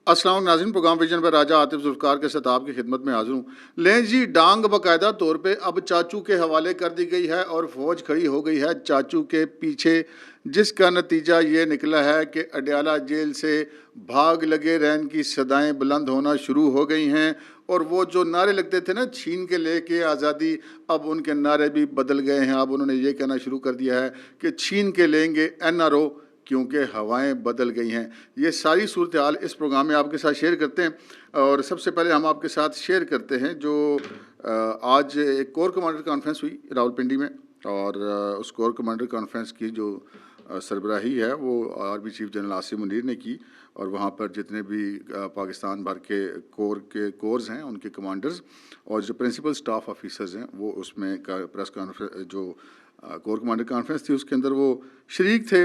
السلام علیکم ناظرین، پروگرام ویژن پر راجہ عاطف ذوالفقار کے ساتھ آپ کی خدمت میں حاضر ہوں۔ لیں جی، ڈانگ باقاعدہ طور پہ اب چاچو کے حوالے کر دی گئی ہے اور فوج کھڑی ہو گئی ہے چاچو کے پیچھے، جس کا نتیجہ یہ نکلا ہے کہ اڈیالہ جیل سے بھاگ لگے رہن کی صدائیں بلند ہونا شروع ہو گئی ہیں، اور وہ جو نعرے لگتے تھے نا چھین کے لے کے آزادی، اب ان کے نعرے بھی بدل گئے ہیں۔ اب انہوں نے یہ کہنا شروع کر دیا ہے کہ چھین کے لیں گے NRO، کیونکہ ہوائیں بدل گئی ہیں۔ یہ ساری صورتحال اس پروگرام میں آپ کے ساتھ شیئر کرتے ہیں، اور سب سے پہلے ہم آپ کے ساتھ شیئر کرتے ہیں جو آج ایک کور کمانڈر کانفرنس ہوئی راولپنڈی میں، اور اس کور کمانڈر کانفرنس کی جو سربراہی ہے وہ army chief general Asim Munir نے کی، اور وہاں پر جتنے بھی پاکستان بھر کے کورز ہیں ان کے کمانڈرز اور جو پرنسپل سٹاف آفیسرز ہیں وہ اس میں پریس کانفرنس جو کور کمانڈر کانفرنس تھی اس کے اندر وہ شریک تھے۔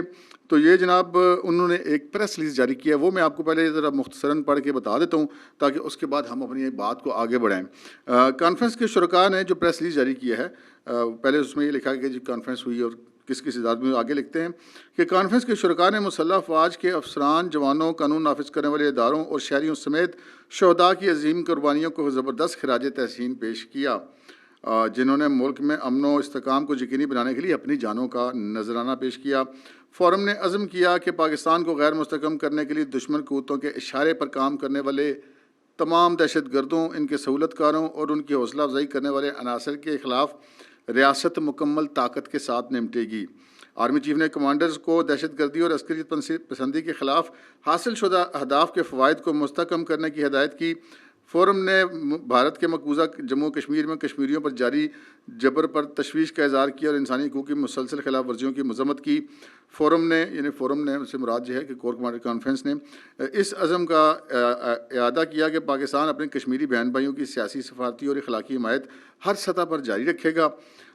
تو یہ جناب انہوں نے ایک پریس ریلیز جاری کیا، وہ میں آپ کو پہلے ذرا مختصراً پڑھ کے بتا دیتا ہوں تاکہ اس کے بعد ہم اپنی بات کو آگے بڑھائیں۔ کانفرنس کے شرکاء نے جو پریس ریلیز جاری کیا ہے، پہلے اس میں یہ لکھا کہ جی کانفرنس ہوئی اور کس کس ادارے میں، آگے لکھتے ہیں کہ کانفرنس کے شرکاء نے مسلح افواج کے افسران، جوانوں، قانون نافذ کرنے والے اداروں اور شہریوں سمیت شہداء کی عظیم قربانیوں کو زبردست خراج تحسین پیش کیا، جنہوں نے ملک میں امن و استحکام کو یقینی بنانے کے لیے اپنی جانوں کا نذرانہ پیش کیا۔ فورم نے عزم کیا کہ پاکستان کو غیر مستحکم کرنے کے لیے دشمن قوتوں کے اشارے پر کام کرنے والے تمام دہشت گردوں، ان کے سہولت کاروں اور ان کی حوصلہ افزائی کرنے والے عناصر کے خلاف ریاست مکمل طاقت کے ساتھ نمٹے گی۔ آرمی چیف نے کمانڈرز کو دہشت گردی اور عسکریت پسندی کے خلاف حاصل شدہ اہداف کے فوائد کو مستحکم کرنے کی ہدایت کی۔ فورم نے بھارت کے مقبوضہ جموں کشمیر میں کشمیریوں پر جاری جبر پر تشویش کا اظہار کیا اور انسانی حقوق کی مسلسل خلاف ورزیوں کی مذمت کی۔ فورم نے سے مراد یہ ہے کہ کور کمانڈر کانفرنس نے اس عزم کا اعادہ کیا کہ پاکستان اپنے کشمیری بہن بھائیوں کی سیاسی، سفارتی اور اخلاقی حمایت ہر سطح پر جاری رکھے گا،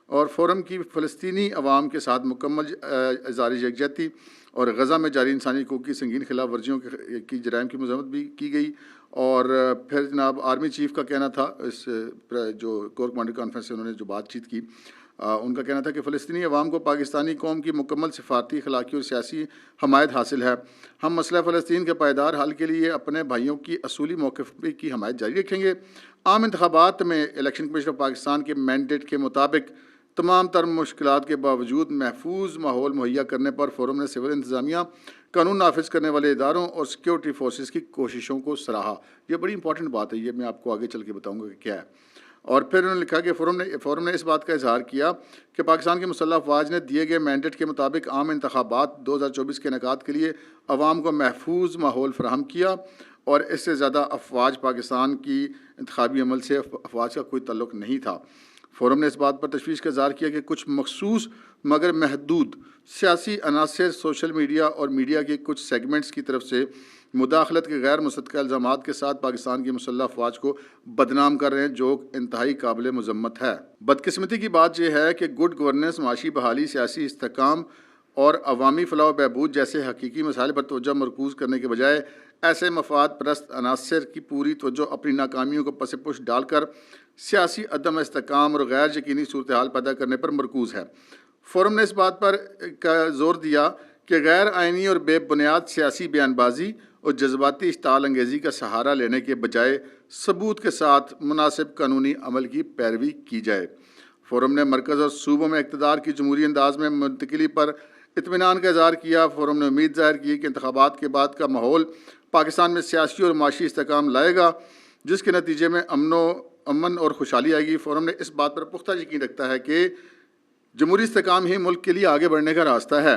اور فورم کی فلسطینی عوام کے ساتھ مکمل اظہار یکجہتی اور غزہ میں جاری انسانی حقوق کی سنگین خلاف ورزیوں کی جرائم کی مذمت بھی کی گئی۔ اور پھر جناب آرمی چیف کا کہنا تھا، اس جو کور کمانڈر کانفرنس سے انہوں نے جو بات چیت کی، ان کا کہنا تھا کہ فلسطینی عوام کو پاکستانی قوم کی مکمل سفارتی، اخلاقی اور سیاسی حمایت حاصل ہے۔ ہم مسئلہ فلسطین کے پائیدار حل کے لیے اپنے بھائیوں کی اصولی موقف کی حمایت جاری رکھیں گے۔ عام انتخابات میں الیکشن کمیشن آف پاکستان کے مینڈیٹ کے مطابق تمام تر مشکلات کے باوجود محفوظ ماحول مہیا کرنے پر فورم نے سول انتظامیہ، قانون نافذ کرنے والے اداروں اور سیکیورٹی فورسز کی کوششوں کو سراہا۔ یہ بڑی امپورٹنٹ بات ہے، یہ میں آپ کو آگے چل کے بتاؤں گا کہ کیا ہے۔ اور پھر انہوں نے لکھا کہ فورم نے اس بات کا اظہار کیا کہ پاکستان کی مسلح افواج نے دیے گئے مینڈیٹ کے مطابق عام انتخابات 2024 کے انعقاد کے لیے عوام کو محفوظ ماحول فراہم کیا، اور اس سے زیادہ افواج پاکستان کی انتخابی عمل سے افواج کا کوئی تعلق نہیں تھا۔ فورم نے اس بات پر تشویش کا اظہار کیا کہ کچھ مخصوص مگر محدود سیاسی عناصر سوشل میڈیا اور میڈیا کے کچھ سیگمنٹس کی طرف سے مداخلت کے غیر مصدقہ الزامات کے ساتھ پاکستان کی مسلح افواج کو بدنام کر رہے ہیں، جو انتہائی قابل مذمت ہے۔ بدقسمتی کی بات یہ ہے کہ گڈ گورننس، معاشی بحالی، سیاسی استحکام اور عوامی فلاح و بہبود جیسے حقیقی مسائل پر توجہ مرکوز کرنے کے بجائے ایسے مفاد پرست عناصر کی پوری توجہ اپنی ناکامیوں کو پس پش ڈال کر سیاسی عدم استحکام اور غیر یقینی صورتحال پیدا کرنے پر مرکوز ہے۔ فورم نے اس بات پر زور دیا کہ غیر آئینی اور بے بنیاد سیاسی بیان بازی اور جذباتی اشتعال انگیزی کا سہارا لینے کے بجائے ثبوت کے ساتھ مناسب قانونی عمل کی پیروی کی جائے۔ فورم نے مرکز اور صوبوں میں اقتدار کی جمہوری انداز میں منتقلی پر اطمینان کا اظہار کیا۔ فورم نے امید ظاہر کی کہ انتخابات کے بعد کا ماحول پاکستان میں سیاسی اور معاشی استحکام لائے گا، جس کے نتیجے میں امن اور خوشحالی آئے گی۔ فورم نے اس بات پر پختہ یقین رکھتا ہے کہ جمہوری استحکام ہی ملک کے لیے آگے بڑھنے کا راستہ ہے۔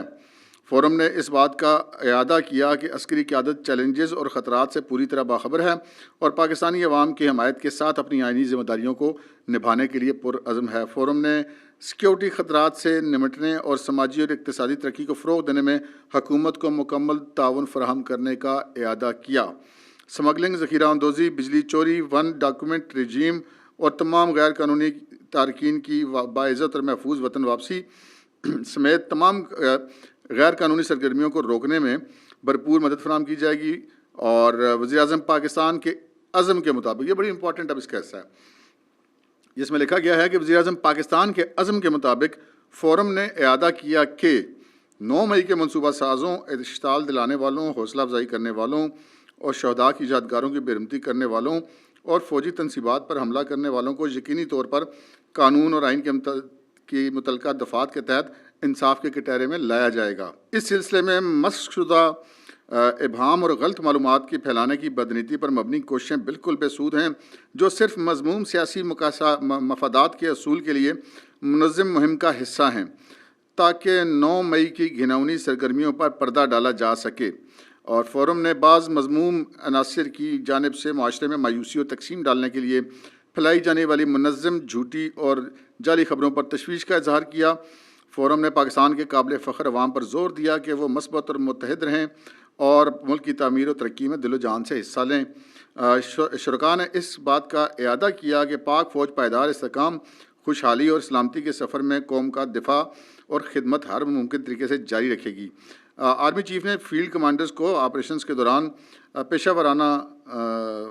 فورم نے اس بات کا اعادہ کیا کہ عسکری قیادت چیلنجز اور خطرات سے پوری طرح باخبر ہے اور پاکستانی عوام کی حمایت کے ساتھ اپنی آئینی ذمہ داریوں کو نبھانے کے لیے پرعزم ہے۔ فورم نے سیکیورٹی خطرات سے نمٹنے اور سماجی اور اقتصادی ترقی کو فروغ دینے میں حکومت کو مکمل تعاون فراہم کرنے کا اعادہ کیا۔ سمگلنگ، ذخیرہ اندوزی، بجلی چوری، ون ڈاکومنٹ رجیم اور تمام غیر قانونی تارکین کی باعزت اور محفوظ وطن واپسی سمیت تمام غیر قانونی سرگرمیوں کو روکنے میں بھرپور مدد فراہم کی جائے گی۔ اور وزیر اعظم پاکستان کے عزم کے مطابق، یہ بڑی امپورٹنٹ اب اس کا حصہ ہے، جس میں لکھا گیا ہے کہ وزیر اعظم پاکستان کے عزم کے مطابق فورم نے اعادہ کیا کہ 9 مئی کے منصوبہ سازوں، اشتعال دلانے والوں، حوصلہ افزائی کرنے والوں اور شہداء کی یادگاروں کی بےرحمتی کرنے والوں اور فوجی تنصیبات پر حملہ کرنے والوں کو یقینی طور پر قانون اور آئین کی متعلقہ دفعات کے تحت انصاف کے کٹہرے میں لایا جائے گا۔ اس سلسلے میں مسخ شدہ ابہام اور غلط معلومات کی پھیلانے کی بدنیتی پر مبنی کوششیں بالکل بے سود ہیں، جو صرف مذموم سیاسی مفادات کے حصول کے لیے منظم مہم کا حصہ ہیں، تاکہ 9 مئی کی گھناؤنی سرگرمیوں پر پردہ ڈالا جا سکے۔ اور فورم نے بعض مذموم عناصر کی جانب سے معاشرے میں مایوسی اور تقسیم ڈالنے کے لیے پھیلائی جانے والی منظم جھوٹی اور جعلی خبروں پر تشویش کا اظہار کیا۔ فورم نے پاکستان کے قابل فخر عوام پر زور دیا کہ وہ مثبت اور متحد رہیں اور ملک کی تعمیر و ترقی میں دل و جان سے حصہ لیں۔ شرکاء نے اس بات کا اعادہ کیا کہ پاک فوج پائیدار استحکام، خوشحالی اور سلامتی کے سفر میں قوم کا دفاع اور خدمت ہر ممکن طریقے سے جاری رکھے گی۔ آرمی چیف نے فیلڈ کمانڈرز کو آپریشنز کے دوران پیشہ ورانہ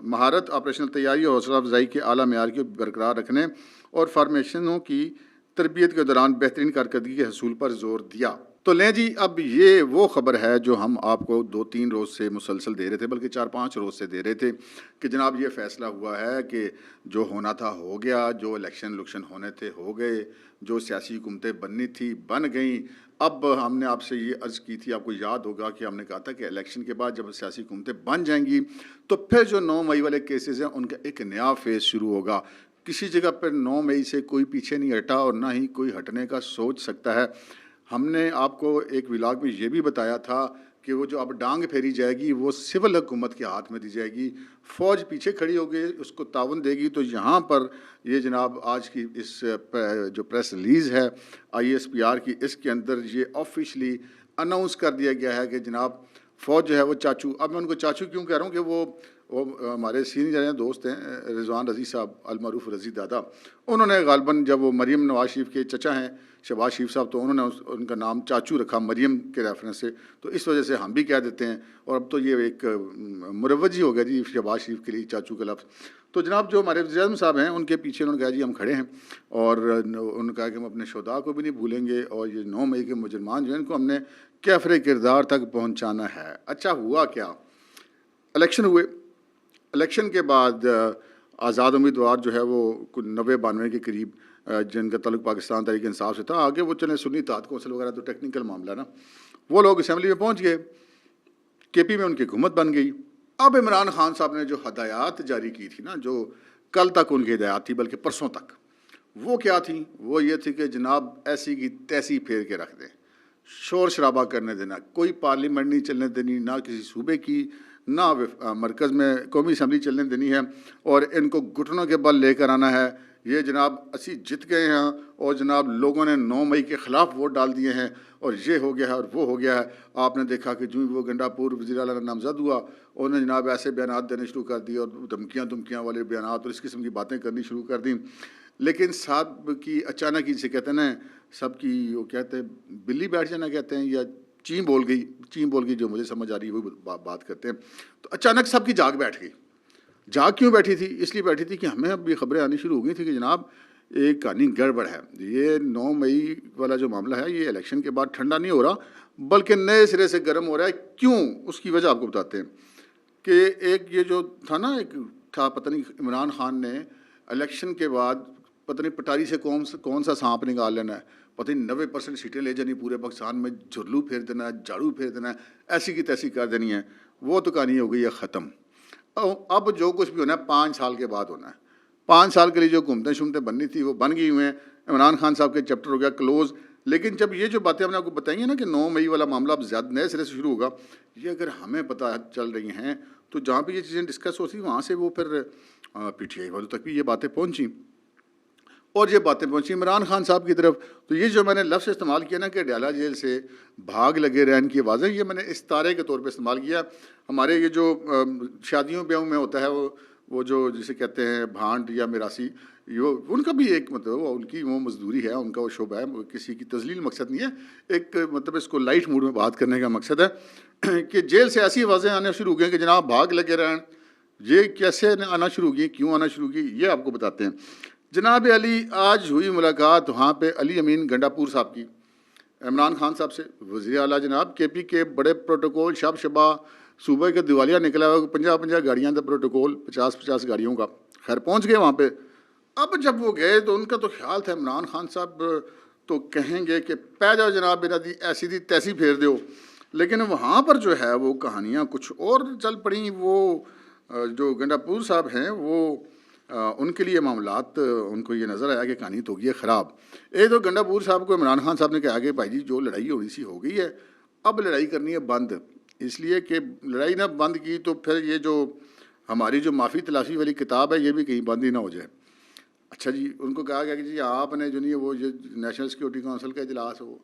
مہارت، آپریشنل تیاری اور حوصلہ افزائی کے اعلیٰ معیار کو برقرار رکھنے اور فارمیشنوں کی تربیت کے دوران بہترین کارکردگی کے حصول پر زور دیا۔ تو لیں جی، اب یہ وہ خبر ہے جو ہم آپ کو 2-3 روز سے مسلسل دے رہے تھے، بلکہ 4-5 روز سے دے رہے تھے کہ جناب یہ فیصلہ ہوا ہے کہ جو ہونا تھا ہو گیا، جو الیکشن ہونے تھے ہو گئے، جو سیاسی حکومتیں بننی تھی بن گئیں۔ اب ہم نے آپ سے یہ عرض کی تھی، آپ کو یاد ہوگا کہ ہم نے کہا تھا کہ الیکشن کے بعد جب سیاسی حکومتیں بن جائیں گی تو پھر جو 9 مئی والے کیسز ہیں ان کا ایک نیا فیز شروع ہوگا۔ کسی جگہ پر 9 مئی سے کوئی پیچھے نہیں ہٹا اور نہ ہی کوئی ہٹنے کا سوچ سکتا ہے۔ ہم نے آپ کو ایک ولاگ میں یہ بھی بتایا تھا کہ وہ جو اب ڈانگ پھیری جائے گی وہ سول حکومت کے ہاتھ میں دی جائے گی، فوج پیچھے کھڑی ہوگی، اس کو تعاون دے گی۔ تو یہاں پر یہ جناب آج کی اس جو پریس ریلیز ہے ISPR کی، اس کے اندر یہ آفیشلی اناؤنس کر دیا گیا ہے کہ جناب فوج جو ہے وہ چاچو، اب میں ان کو چاچو کیوں کہہ رہا ہوں کہ وہ ہمارے سینئر دوست ہیں، رضوان رضی صاحب المعروف رضی دادا، انہوں نے غالباً جب وہ مریم نواز شریف کے چچا ہیں شہباز شریف صاحب، تو انہوں نے ان کا نام چاچو رکھا مریم کے ریفرنس سے، تو اس وجہ سے ہم بھی کہہ دیتے ہیں، اور اب تو یہ ایک مروج ہی ہو گیا جی شہباز شریف کے لیے چاچو کا لفظ۔ تو جناب جو ہمارے وزیر اعظم صاحب ہیں ان کے پیچھے انہوں نے کہا جی ہم کھڑے ہیں، اور انہوں نے کہا کہ ہم اپنے شہداء کو بھی نہیں بھولیں گے، اور یہ 9 مئی کے مجرمان جو ہیں ان کو ہم نے کیفر کردار تک پہنچانا ہے۔ اچھا ہوا کیا؟ الیکشن ہوئے، الیکشن کے بعد آزاد امیدوار جو ہے وہ 90-92 کے قریب جن کا تعلق پاکستان تحریک انصاف سے تھا، آگے وہ چلیں سنی اتحاد کونسل وغیرہ تو ٹیکنیکل معاملہ نا، وہ لوگ اسمبلی میں پہنچ گئے، KP میں ان کی حکومت بن گئی۔ اب عمران خان صاحب نے جو ہدایات جاری کی تھی نا، جو کل تک ان کی ہدایات تھی بلکہ پرسوں تک، وہ کیا تھیں؟ وہ یہ تھی کہ جناب ایسی کی تیسی پھیر کے رکھ دیں، شور شرابہ کرنے دینا، کوئی پارلیمنٹ نہیں چلنے دینی، نہ کسی صوبے کی، نہ مرکز میں قومی اسمبلی چلنے دینی ہے، اور ان کو گھٹنوں کے بل لے کر آنا ہے۔ یہ جناب اسی جت گئے ہیں، اور جناب لوگوں نے 9 مئی کے خلاف ووٹ ڈال دیے ہیں، اور یہ ہو گیا ہے اور وہ ہو گیا ہے۔ آپ نے دیکھا کہ جو وہ گنڈا پور وزیر اعلیٰ نامزد ہوا، انہوں نے جناب ایسے بیانات دینے شروع کر دیے، اور دھمکیاں والے بیانات اور اس قسم کی باتیں کرنی شروع کر دیں۔ لیکن صاحب کی اچانک ہی سے کہتے ہیں سب کی، وہ کہتے ہیں بلی بیٹھ جانا کہتے ہیں، یا چین بول گئی جو مجھے سمجھ آ رہی ہے وہی بات کرتے ہیں۔ تو اچانک سب کی جاگ بیٹھ گئی۔ جاگ کیوں بیٹھی تھی؟ اس لیے بیٹھی تھی کہ ہمیں اب یہ خبریں آنی شروع ہو گئی تھی کہ جناب ایک کہانی گڑبڑ ہے، یہ 9 مئی والا جو معاملہ ہے یہ الیکشن کے بعد ٹھنڈا نہیں ہو رہا بلکہ نئے سرے سے گرم ہو رہا ہے۔ کیوں؟ اس کی وجہ آپ کو بتاتے ہیں کہ ایک یہ جو تھا نا، ایک تھا پتہ نہیں عمران خان نے الیکشن کے بعد پتہ نہیں پٹاری سے کون سا سانپ نکال لینا ہے، پتہ نہیں 90% سیٹیں لے جانی پورے پاکستان میں، جھرلو پھیر دینا ہے، جھاڑو پھیر دینا ہے، ایسی کی تیسی کر دینی ہے۔ وہ تو کہانی ہو گئی ہے ختم۔ اب جو کچھ بھی ہونا ہے 5 سال کے بعد ہونا ہے۔ 5 سال کے لیے جو حکومتیں بننی تھی وہ بن گئی ہوئے ہیں۔ عمران خان صاحب کے چیپٹر ہو گیا کلوز۔ لیکن جب یہ جو باتیں ہم نے آپ کو بتائی ہیں نا کہ 9 مئی والا معاملہ اب زیادہ نئے سرے سے شروع ہوگا، یہ اگر ہمیں پتہ چل رہی ہیں تو جہاں پہ یہ چیزیں ڈسکس ہوتی وہاں سے وہ پھر PTI والوں تک بھی یہ باتیں پہنچیں، اور یہ باتیں پہنچی عمران خان صاحب کی طرف۔ تو یہ جو میں نے لفظ استعمال کیا نا کہ ڈیالہ جیل سے بھاگ لگے رہن کی آوازیں، یہ میں نے استعارے کے طور پہ استعمال کیا۔ ہمارے یہ جو شادیوں بیاہوں میں ہوتا ہے وہ جو جسے کہتے ہیں بھانڈ یا میراثی، ان کا بھی ایک مطلب ان کی وہ مزدوری ہے، ان کا وہ شعبہ ہے، کسی کی تذلیل مقصد نہیں ہے، ایک مطلب اس کو لائٹ موڈ میں بات کرنے کا مقصد ہے کہ جیل سے ایسی آوازیں آنا شروع ہو گئی کہ جناب بھاگ لگے رہن۔ یہ کیسے آنا شروع ہوگی، کیوں آنا شروع ہوگی، یہ آپ کو بتاتے ہیں۔ جناب علی، آج ہوئی ملاقات وہاں پہ علی امین گنڈا پور صاحب کی عمران خان صاحب سے، وزیر اعلیٰ جناب KP کے بڑے پروٹوکول شب شبہ صوبہ کا دیوالیہ نکلا ہوا 50 گاڑیاں دا پروٹوکول 50 گاڑیوں کا. خیر پہنچ گئے وہاں پہ. اب جب وہ گئے تو ان کا تو خیال تھا عمران خان صاحب تو کہیں گے کہ پہ جاؤ جناب میرا دی ایسی دی تیسی پھیر دیو. لیکن وہاں پر جو ہے وہ کہانیاں کچھ اور چل پڑیں. وہ جو گنڈاپور صاحب ہیں وہ ان کے لیے معاملات ان کو یہ نظر آیا کہ کہانی تو ہوگی ہے خراب. ایک تو گنڈاپور صاحب کو عمران خان صاحب نے کہا کہ بھائی جی جو لڑائی ہونی سی ہو گئی ہے, اب لڑائی کرنی ہے بند. اس لیے کہ لڑائی نہ بند کی تو پھر یہ جو ہماری جو معافی تلافی والی کتاب ہے یہ بھی کہیں بند ہی نہ ہو جائے. اچھا جی, ان کو کہا گیا کہ جی آپ نے جو نہیں وہ نیشنل سیکورٹی کونسل کا اجلاس ہو,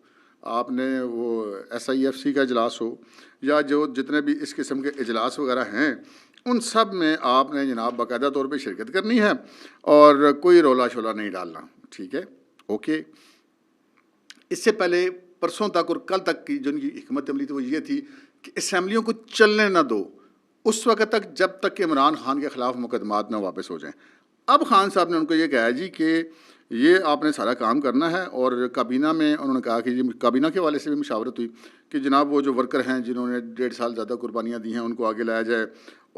آپ نے وہ SIFC کا اجلاس ہو, یا جو جتنے بھی اس قسم کے اجلاس وغیرہ ہیں ان سب میں آپ نے جناب باقاعدہ طور پہ شرکت کرنی ہے اور کوئی رولا شولا نہیں ڈالنا. ٹھیک ہے, اوکے. اس سے پہلے پرسوں تک اور کل تک کی جو ان کی حکمت عملی تھی وہ یہ تھی کہ اسمبلیوں کو چلنے نہ دو اس وقت تک جب تک کہ عمران خان کے خلاف مقدمات نہ واپس ہو جائیں. اب خان صاحب نے ان کو یہ کہا جی کہ یہ آپ نے سارا کام کرنا ہے. اور کابینہ میں انہوں نے کہا کہ یہ کابینہ کے والے سے بھی مشاورت ہوئی کہ جناب وہ جو ورکر ہیں جنہوں نے 1.5 سال زیادہ قربانیاں دی ہیں ان کو آگے لایا جائے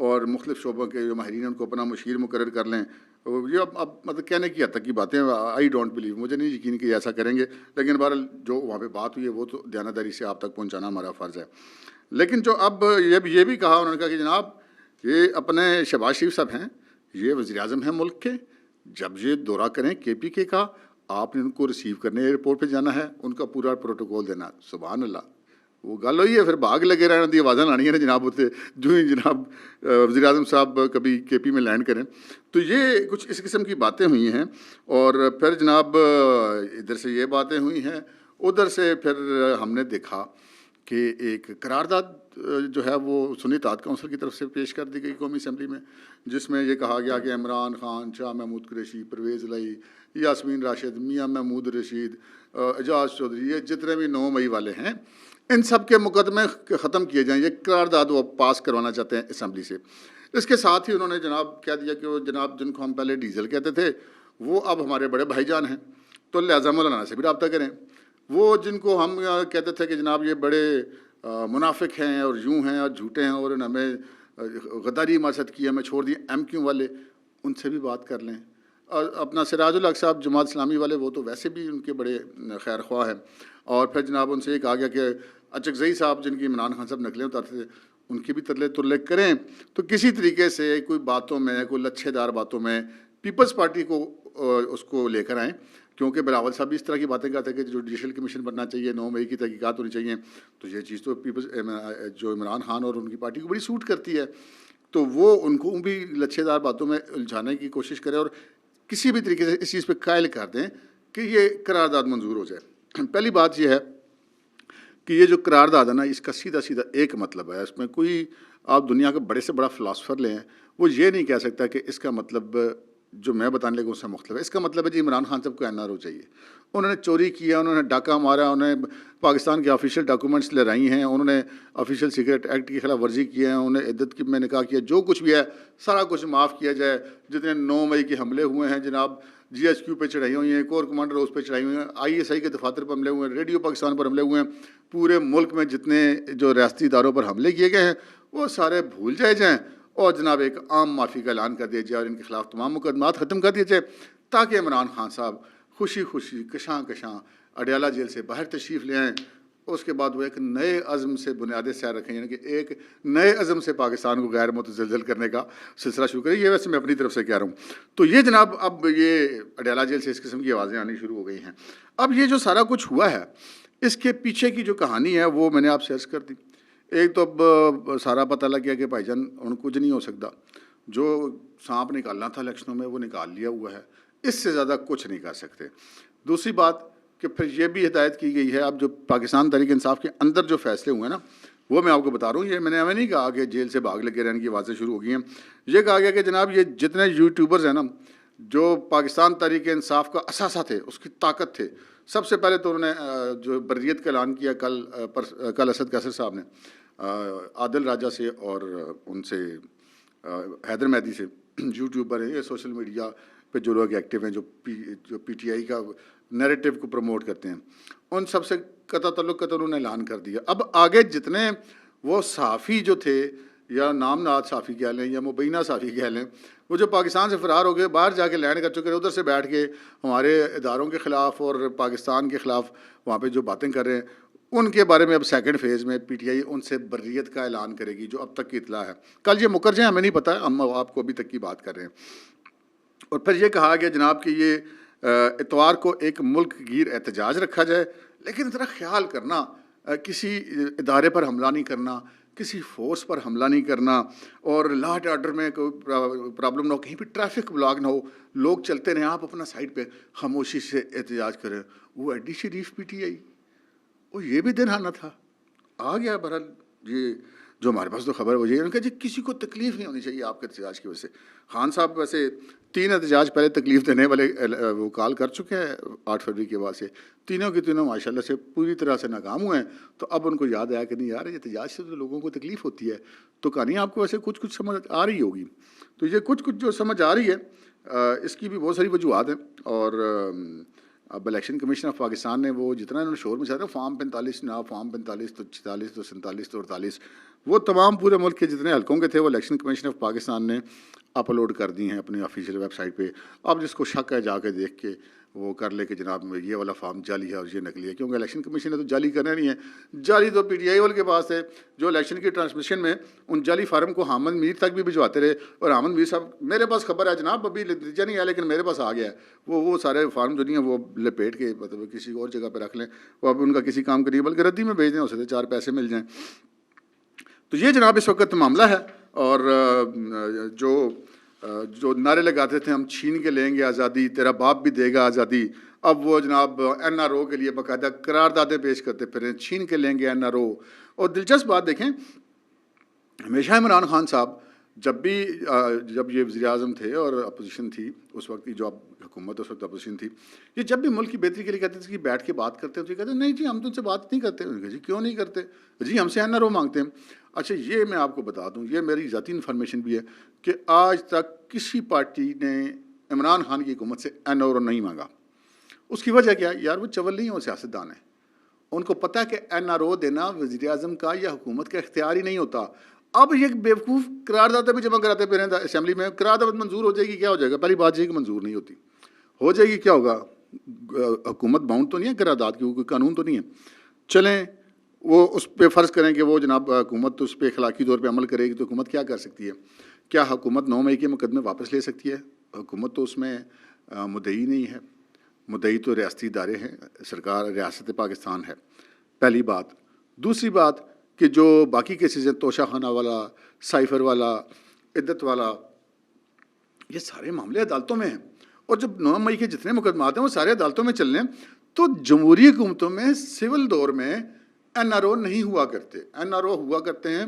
اور مختلف شعبوں کے جو ماہرین ہیں ان کو اپنا مشیر مقرر کر لیں. یہ اب مطلب کہنے کی حد تک کی باتیں, آئی ڈونٹ بلیو, مجھے نہیں یقین کہ ایسا کریں گے. لیکن بہرحال جو وہاں پہ بات ہوئی ہے وہ تو دیانتداری سے آپ تک پہنچانا ہمارا فرض ہے. لیکن جو اب یہ بھی کہا انہوں نے کہا کہ جناب یہ اپنے شہباز شریف صاحب ہیں, یہ وزیر اعظم ہیں ملک کے, جب یہ دورہ کریں KPK کا آپ نے ان کو ریسیو کرنے ایئرپورٹ پہ جانا ہے, ان کا پورا پروٹوکول دینا. سبحان اللہ, وہ گل ہوئی ہے. پھر بھاگ لگے رہنا دی آوازیں لانی ہے جناب ہوتے جو ہی جناب وزیر اعظم صاحب کبھی KP میں لینڈ کریں. تو یہ کچھ اس قسم کی باتیں ہوئی ہیں. اور پھر جناب ادھر سے یہ باتیں ہوئی ہیں, ادھر سے پھر ہم نے دیکھا کہ ایک قرارداد جو ہے وہ سنی اتحاد کونسل کی طرف سے پیش کر دی گئی قومی اسمبلی میں, جس میں یہ کہا گیا کہ عمران خان, شاہ محمود قریشی, پرویز الہی, یاسمین راشد, میاں محمود رشید, اعجاز چودھری, یہ جتنے بھی 9 مئی والے ہیں ان سب کے مقدمے ختم کیے جائیں. یہ قرارداد وہ پاس کروانا چاہتے ہیں اسمبلی سے. اس کے ساتھ ہی انہوں نے جناب کہہ دیا کہ وہ جناب جن کو ہم پہلے ڈیزل کہتے تھے وہ اب ہمارے بڑے بھائی جان ہیں, تو لہٰذا مولانا سے بھی رابطہ کریں. وہ جن کو ہم کہتے تھے کہ جناب یہ بڑے منافق ہیں اور یوں ہیں اور جھوٹے ہیں اور انہوں نے ہمیں غداری مارست کی, ہمیں چھوڑ دی MQ والے, ان سے بھی بات کر لیں. اور اپنا سراج الحق صاحب جماعت اسلامی والے وہ تو ویسے بھی ان کے بڑے خیر خواہ ہیں. اور پھر جناب ان سے یہ کہا گیا کہ اچکزئی صاحب جن کی عمران خان صاحب نقلیں اتارتے تھے ان کی بھی ترلے ترلے کریں. تو کسی طریقے سے کوئی باتوں میں, کوئی لچھے دار باتوں میں پیپلز پارٹی کو اس کو لے کر آئیں, کیونکہ بلاول صاحب بھی اس طرح کی باتیں کرتے ہیں کہ جوڈیشل کمیشن بننا چاہیے, 9 مئی کی تحقیقات ہونی چاہیے. تو یہ چیز تو جو عمران خان اور ان کی پارٹی کو بڑی سوٹ کرتی ہے. تو وہ ان کو بھی لچھے دار باتوں میں الجھانے کی کوشش کرے اور کسی بھی طریقے سے اس چیز پہ قائل کر دیں کہ یہ قرارداد منظور ہو جائے. پہلی بات یہ ہے کہ یہ جو قرارداد ہے نا, اس کا سیدھا ایک مطلب ہے. اس میں کوئی آپ دنیا کا بڑے سے بڑا فلاسفر لیں, وہ یہ نہیں کہہ سکتا کہ اس کا مطلب جو میں بتانے لگا اس سے مختلف ہے. اس کا مطلب ہے جی عمران خان صاحب کو NRO چاہیے. انہوں نے چوری کیا, انہوں نے ڈاکہ مارا, انہوں نے پاکستان کے آفیشیل ڈاکومنٹس لہرائی ہیں, انہوں نے آفیشیل سیکرٹ ایکٹ کی خلاف ورزی کی ہے, انہوں نے عدت میں نکاح کیا, جو کچھ بھی ہے سارا کچھ معاف کیا جائے. جتنے 9 مئی کے حملے ہوئے ہیں جناب, GHQ پہ چڑھائی ہوئی ہیں, کور کمانڈر اس پہ چڑھائی ہوئی ہیں, ISI کے دفاتر پر حملے ہوئے ہیں, ریڈیو پاکستان پر حملے ہوئے ہیں, پورے ملک میں جتنے جو ریاستی اداروں پر حملے کیے گئے ہیں وہ سارے بھول جائیں اور جناب ایک عام معافی کا اعلان کر دیا جائے اور ان کے خلاف تمام مقدمات ختم کر دیے جائے, تاکہ عمران خان صاحب خوشی خوشی کشاں اڈیالہ جیل سے باہر تشریف لے آئیں. اس کے بعد وہ ایک نئے عزم سے بنیادیں سیر رکھیں, یعنی کہ ایک نئے عزم سے پاکستان کو غیر متزلزل کرنے کا سلسلہ شروع کریں. یہ ویسے میں اپنی طرف سے کہہ رہا ہوں. تو یہ جناب اب یہ اڈیالہ جیل سے اس قسم کی آوازیں آنی شروع ہو گئی ہیں. اب یہ جو سارا کچھ ہوا ہے اس کے پیچھے کی جو کہانی ہے وہ میں نے آپ سے عرض کر دی. ایک تو اب سارا پتہ لگ گیا کہ بھائی جان ان کچھ نہیں ہو سکتا, جو سانپ نکالنا تھا الیکشنوں میں وہ نکال لیا ہوا ہے, اس سے زیادہ کچھ نہیں کر سکتے. دوسری بات کہ پھر یہ بھی ہدایت کی گئی ہے, اب جو پاکستان تحریک انصاف کے اندر جو فیصلے ہوئے ہیں نا وہ میں آپ کو بتا رہا ہوں. یہ میں نے ہمیں نہیں کہا کہ جیل سے بھاگ لگے رہنے کی آوازیں شروع ہو گئی ہیں. یہ کہا گیا کہ جناب یہ جتنے یوٹیوبرز ہیں نا جو پاکستان تحریک انصاف کا اثاثہ تھے, اس کی طاقت تھے, سب سے پہلے تو انہوں نے جو بریت کا اعلان کیا کل اسد قیصر صاحب نے عادل راجہ سے اور ان سے حیدر مہدی سے, یوٹیوبر ہیں یہ, سوشل میڈیا پہ جو لوگ ایکٹیو ہیں, جو PTI کا نیریٹو کو پروموٹ کرتے ہیں, ان سب سے قطع تعلق کا تو انہوں نے اعلان کر دیا. اب آگے جتنے وہ صحافی جو تھے یا نام نہاد صحافی کہہ لیں یا مبینہ صحافی کہہ لیں، وہ جو پاکستان سے فرار ہو گئے، باہر جا کے لینڈ کر چکے ہیں، ادھر سے بیٹھ کے ہمارے اداروں کے خلاف اور پاکستان کے خلاف وہاں پہ جو باتیں کر رہے ہیں، ان کے بارے میں اب سیکنڈ فیز میں پی ٹی آئی ان سے بریت کا اعلان کرے گی، جو اب تک کی اطلاع ہے۔ کل یہ مکر جائیں ہمیں نہیں پتہ، ہم آپ کو ابھی تک کی بات کر رہے ہیں۔ اور پھر یہ کہا گیا جناب کہ یہ اتوار کو ایک ملک گیر احتجاج رکھا جائے، لیکن ذرا خیال کرنا، کسی ادارے پر حملہ نہیں کرنا، کسی فورس پر حملہ نہیں کرنا، اور لا اینڈ آرڈر میں کوئی پرابلم نہ ہو، کہیں پہ ٹریفک بلاک نہ ہو، لوگ چلتے رہیں، آپ اپنا سائڈ پہ خاموشی سے احتجاج کریں۔ وہ ایڈی شریف پی ٹی آئی، وہ یہ بھی دن آنا تھا، آ گیا۔ بہرحال یہ جو ہمارے پاس تو خبر ہو جائے، ان کا جی کسی کو تکلیف نہیں ہونی چاہیے آپ کے احتجاج کی وجہ سے۔ خان صاحب ویسے 3 احتجاج پہلے تکلیف دینے والے وہ کال کر چکے ہیں 8 فروری کے بعد سے، تینوں کے تینوں ماشاءاللہ سے پوری طرح سے ناکام ہوئے ہیں۔ تو اب ان کو یاد آیا کہ نہیں یار، یہ احتجاج سے تو لوگوں کو تکلیف ہوتی ہے، تو کہانی آپ کو ویسے کچھ سمجھ آ رہی ہوگی۔ تو یہ کچھ جو سمجھ آ رہی ہے، اس کی بھی بہت ساری وجوہات ہیں، اور اب الیکشن کمیشن آف پاکستان نے وہ جتنا انہوں نے شور مچایا تھا، فارم 45 جناب، فارم 45 تو 46 تو 47 تو 48، وہ تمام پورے ملک کے جتنے حلقوں کے تھے وہ الیکشن کمیشن آف پاکستان نے اپلوڈ کر دی ہیں اپنی آفیشیل ویب سائٹ پہ۔ اب جس کو شک ہے جا کے دیکھ کے وہ کر لے کہ جناب یہ والا فارم جعلی ہے اور یہ نقلی ہے، کیونکہ الیکشن کمیشن نے تو جعلی کرنا نہیں ہے، جعلی تو پی ٹی آئی والے کے پاس ہے، جو الیکشن کی ٹرانسمیشن میں ان جعلی فارم کو حامد میر تک بھی بھجواتے رہے، اور حامد میر صاحب میرے پاس خبر ہے جناب، ابھی نتیجہ نہیں آیا لیکن میرے پاس آ گیا ہے، وہ سارے فارم جو نہیں ہیں وہ لپیٹ کے مطلب کسی اور جگہ پہ رکھ لیں، وہ اب ان کا کسی کام کریے، بلکہ ردی میں بھیج دیں، اسے 4 پیسے مل جائیں۔ تو یہ جناب اس وقت معاملہ ہے، اور جو نعرے لگاتے تھے ہم چھین کے لیں گے آزادی، تیرا باپ بھی دے گا آزادی، اب وہ جناب این آر او کے لیے باقاعدہ قراردادیں پیش کرتے پھر چھین کے لیں گے این آر او۔ اور دلچسپ بات دیکھیں، ہمیشہ عمران خان صاحب جب یہ وزیر اعظم تھے اور اپوزیشن تھی اس وقت کی، جو اب حکومت اس وقت اپوزیشن تھی، یہ جب بھی ملک کی بہتری کے لیے کہتے تھے کہ بیٹھ کے بات کرتے ہیں، تو یہ کہتے ہیں نہیں جی ہم تو ان سے بات نہیں کرتے۔ جی کیوں نہیں کرتے؟ جی ہم سے این آر او مانگتے ہیں۔ اچھا یہ میں آپ کو بتا دوں، یہ میری ذاتی انفارمیشن بھی ہے کہ آج تک کسی پارٹی نے عمران خان کی حکومت سے این آر او نہیں مانگا۔ اس کی وجہ کیا ہے؟ یار وہ چول نہیں ہے، وہ سیاستدان ہیں، ان کو پتہ ہے کہ این آر او دینا وزیر اعظم کا یا حکومت کا اختیار ہی نہیں ہوتا۔ اب یہ بیوقوف قرارداد بھی جمع کراتے پھر ہیں اسمبلی میں، قرارداد منظور ہو جائے گی، کیا ہو جائے گا؟ پہلی بات یہ کہ منظور نہیں ہوتی، ہو جائے گی کیا ہوگا؟ حکومت باؤنڈ تو نہیں ہے قرارداد کی، کوئی قانون تو نہیں ہے۔ چلیں وہ اس پہ فرض کریں کہ وہ جناب حکومت اس پہ اخلاقی طور پہ عمل کرے گی، تو حکومت کیا کر سکتی ہے؟ کیا حکومت 9 مئی کے مقدمے واپس لے سکتی ہے؟ حکومت تو اس میں مدعی نہیں ہے، مدعی تو ریاستی ادارے ہیں، سرکار ریاست پاکستان ہے، پہلی بات۔ دوسری بات کہ جو باقی کیسز ہیں، توشہ خانہ والا، سائفر والا، عدت والا، یہ سارے معاملے عدالتوں میں ہیں، اور جب 9 مئی کے جتنے مقدمات ہیں وہ سارے عدالتوں میں چل رہے ہیں۔ تو جمہوری حکومتوں میں سول دور میں این آر او نہیں ہوا کرتے، این آر او ہوا کرتے ہیں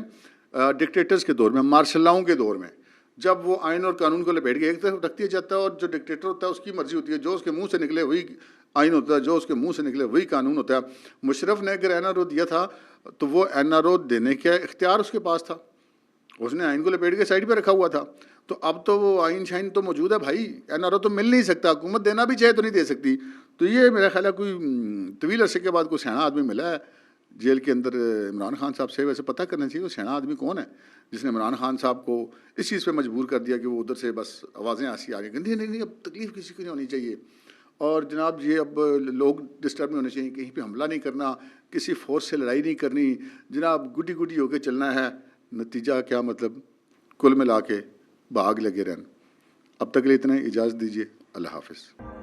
ڈکٹیٹرز کے دور میں، مارشل لاؤں کے دور میں، جب وہ آئین اور قانون کو لپیٹ کے ایک طرف رکھ دیا جاتا ہے، اور جو ڈکٹیٹر ہوتا ہے اس کی مرضی ہوتی ہے، جو اس کے منہ سے نکلے وہی آئین ہوتا ہے، جو اس کے منہ سے نکلے وہی قانون ہوتا ہے۔ مشرف نے اگر این آر او دیا تھا تو وہ این آر او دینے کا اختیار اس کے پاس تھا، اس نے آئین کو لپیٹ کے سائڈ پہ رکھا ہوا تھا۔ تو اب تو وہ آئین شائن تو موجود ہے بھائی، این آر او تو مل نہیں سکتا، حکومت دینا بھی چاہے تو نہیں دے سکتی۔ تو یہ میرا خیال ہے کوئی طویل عرصے کے بعد کوئی سیاح آدمی ملا ہے جیل کے اندر عمران خان صاحب سے، ویسے پتہ کرنا چاہیے وہ سیاح آدمی کون ہے جس نے عمران خان صاحب کو اس چیز پہ مجبور کر دیا کہ وہ ادھر سے بس آوازیں ایسی آ گئی، نہیں اب تکلیف کسی کو نہیں ہونی چاہیے، اور جناب یہ اب لوگ ڈسٹرب نہیں ہونے چاہیے، کہیں پہ حملہ نہیں کرنا، کسی فورس سے لڑائی نہیں کرنی، جناب گڈی گڈی ہو کے چلنا ہے۔ نتیجہ کیا مطلب؟ کل ملا کے بھاگ لگے رہن۔ اب تک کے لیے اتنا، اجازت دیجیے، اللہ حافظ۔